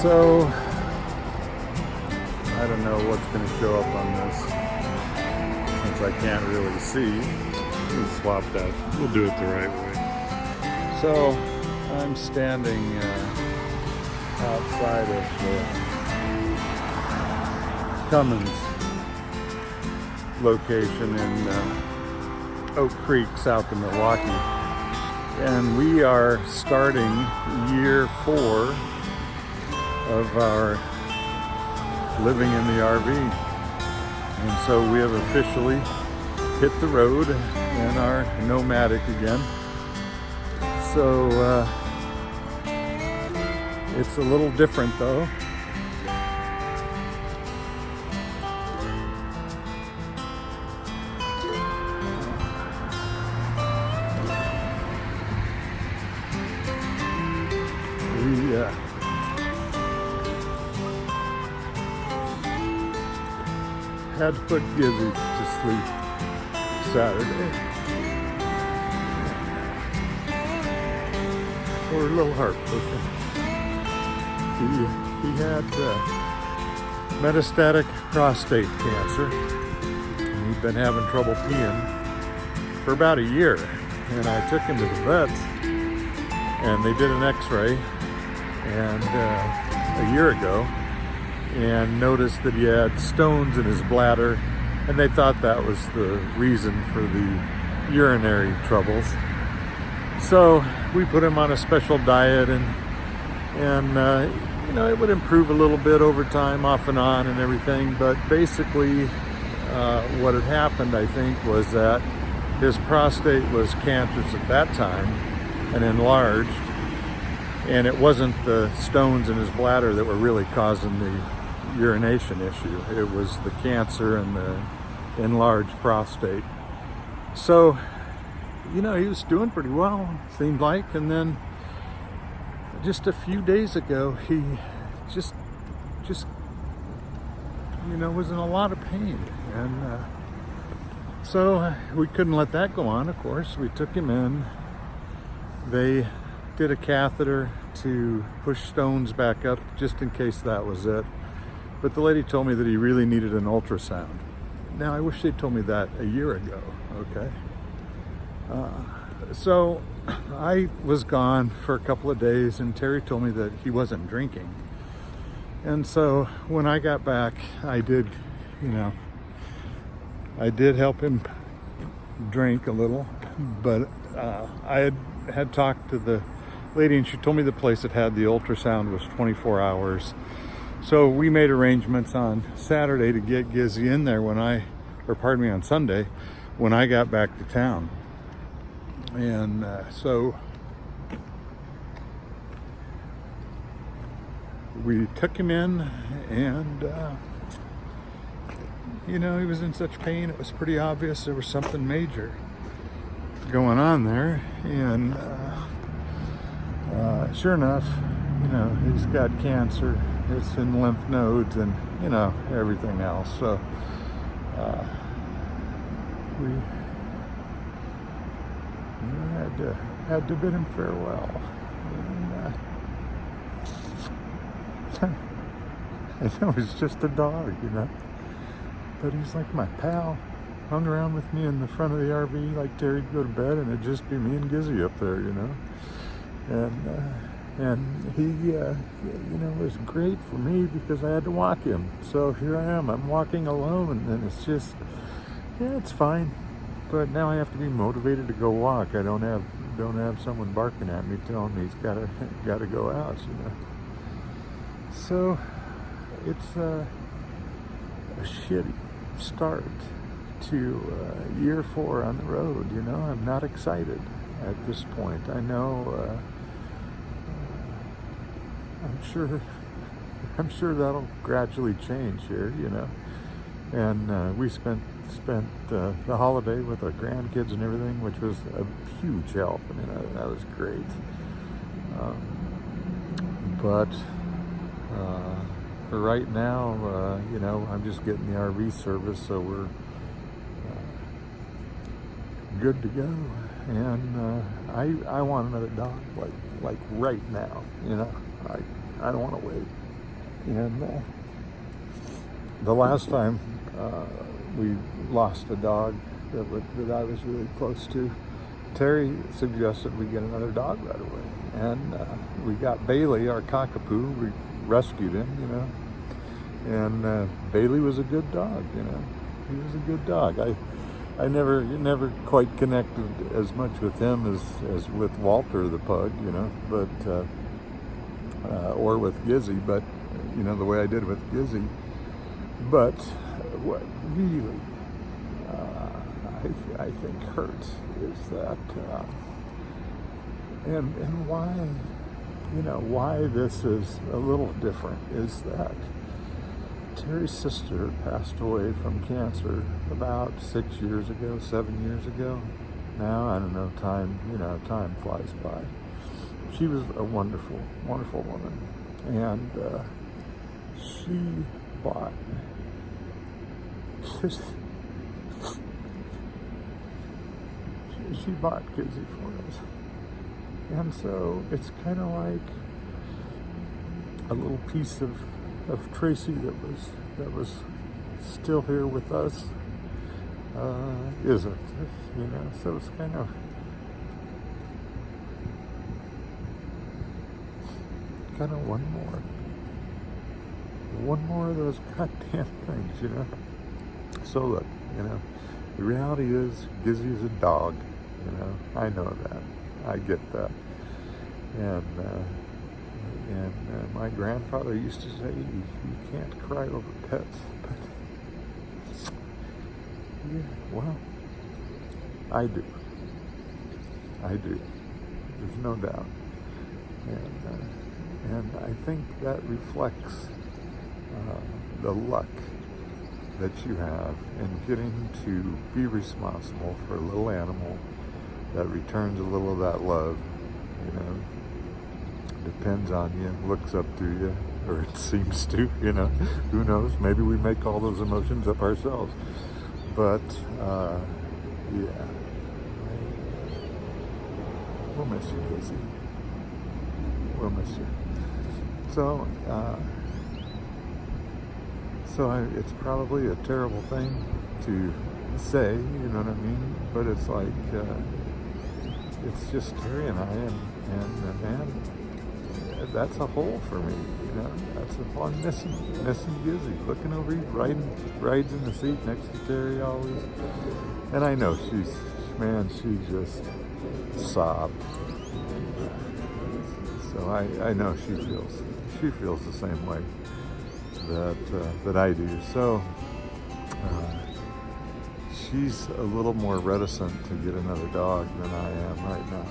So, I don't know what's going to show up on this, since I can't really see. We'll swap that. We'll do it the right way. So, I'm standing outside of the Cummins location in Oak Creek, south of Milwaukee. And we are starting year 4 of our living in the RV. And so we have officially hit the road and are nomadic again. So it's a little different though. We had to put Gizzy to sleep Saturday. We're a little heartbroken. He had metastatic prostate cancer. He'd been having trouble peeing for about a year. And I took him to the vets and they did an x-ray and a year ago, and noticed that he had stones in his bladder, and they thought that was the reason for the urinary troubles. So we put him on a special diet, and you know, it would improve a little bit over time, off and on and everything, but basically what had happened, I think, was that his prostate was cancerous at that time and enlarged, and it wasn't the stones in his bladder that were really causing the urination issue. It was the cancer and the enlarged prostate. So, you know, he was doing pretty well, seemed like, and then just a few days ago, he just you know, was in a lot of pain. And so we couldn't let that go on, of course. We took him in. They did a catheter to push stones back up, just in case that was it. But the lady told me that he really needed an ultrasound. Now, I wish they'd told me that a year ago, okay? So I was gone for a couple of days, and Terri told me that he wasn't drinking. And so when I got back, I did, you know, I did help him drink a little, but I had talked to the lady, and she told me the place that had the ultrasound was 24 hours. So we made arrangements on Saturday to get Gizzy in there on Sunday, when I got back to town. And so we took him in, and you know, he was in such pain, it was pretty obvious there was something major going on there. And sure enough, you know, he's got cancer. It's in lymph nodes and, you know, everything else. So we, you know, had to bid him farewell. And it was just a dog, you know. But he's like my pal. Hung around with me in the front of the RV, like Terry'd go to bed, and it'd just be me and Gizzy up there, you know. And he, you know, was great for me because I had to walk him. So here I am, I'm walking alone, and it's just, yeah, it's fine. But now I have to be motivated to go walk. I don't have someone barking at me telling me he's gotta go out, you know. So it's a shitty start to year 4 on the road, you know. I'm not excited at this point. I know, I'm sure that'll gradually change here, you know. And we spent the holiday with our grandkids and everything, which was a huge help. I mean, that was great. But for right now, you know, I'm just getting the RV service, so we're good to go. And I want another dog, like right now, you know. I don't want to wait. And the last time we lost a dog that I was really close to, Terri suggested we get another dog right away. And we got Bailey, our cockapoo. We rescued him, you know. And Bailey was a good dog, you know. He was a good dog. I never quite connected as much with him as with Walter the pug, you know, but or with Gizzy, but you know, the way I did with Gizzy. But what really I think hurts is that and why, you know, why this is a little different is that Terri's sister passed away from cancer about 6 years ago, 7 years ago. Now, I don't know, time flies by. She was a wonderful, wonderful woman. And she bought Gizzy for us. And so it's kind of like a little piece of Tracy that was still here with us isn't, you know, so it's kind of one more of those goddamn things, you know. So look, you know, the reality is Gizzy is a dog, you know. I know that, I get that, and my grandfather used to say, you can't cry over pets, but yeah, well, I do. There's no doubt, and I think that reflects the luck that you have in getting to be responsible for a little animal that returns a little of that love, you know. Depends on you, looks up to you, or it seems to, you know. Who knows? Maybe we make all those emotions up ourselves. But, yeah. We'll miss you, Gizzy. We'll miss you. So, it's probably a terrible thing to say, you know what I mean? But it's like, it's just Terri and I, and man, that's a hole for me, you know. That's a fun missing Gizzy, looking over, he rides in the seat next to Terri always, and I know she just sobbed. So I know she feels the same way that I do. So she's a little more reticent to get another dog than I am right now.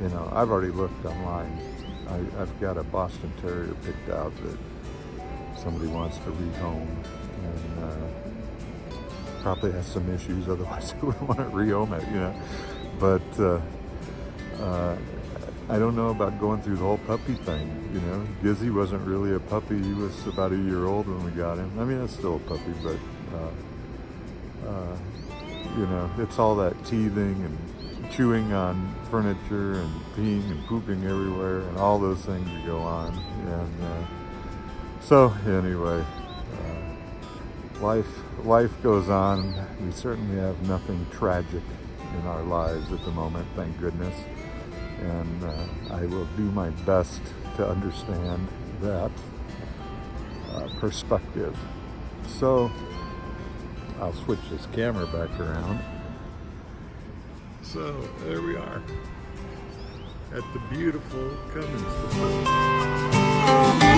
You know, I've already looked online. I've got a Boston Terrier picked out that somebody wants to rehome, and probably has some issues, otherwise I wouldn't want to rehome it, you know. But I don't know about going through the whole puppy thing, you know. Gizzy wasn't really a puppy. He was about a year old when we got him. I mean, that's still a puppy, but, you know, it's all that teething and chewing on furniture and peeing and pooping everywhere and all those things that go on. And so anyway, life goes on. We certainly have nothing tragic in our lives at the moment, thank goodness. And I will do my best to understand that perspective. So I'll switch this camera back around. So there we are at the beautiful Cummins facility.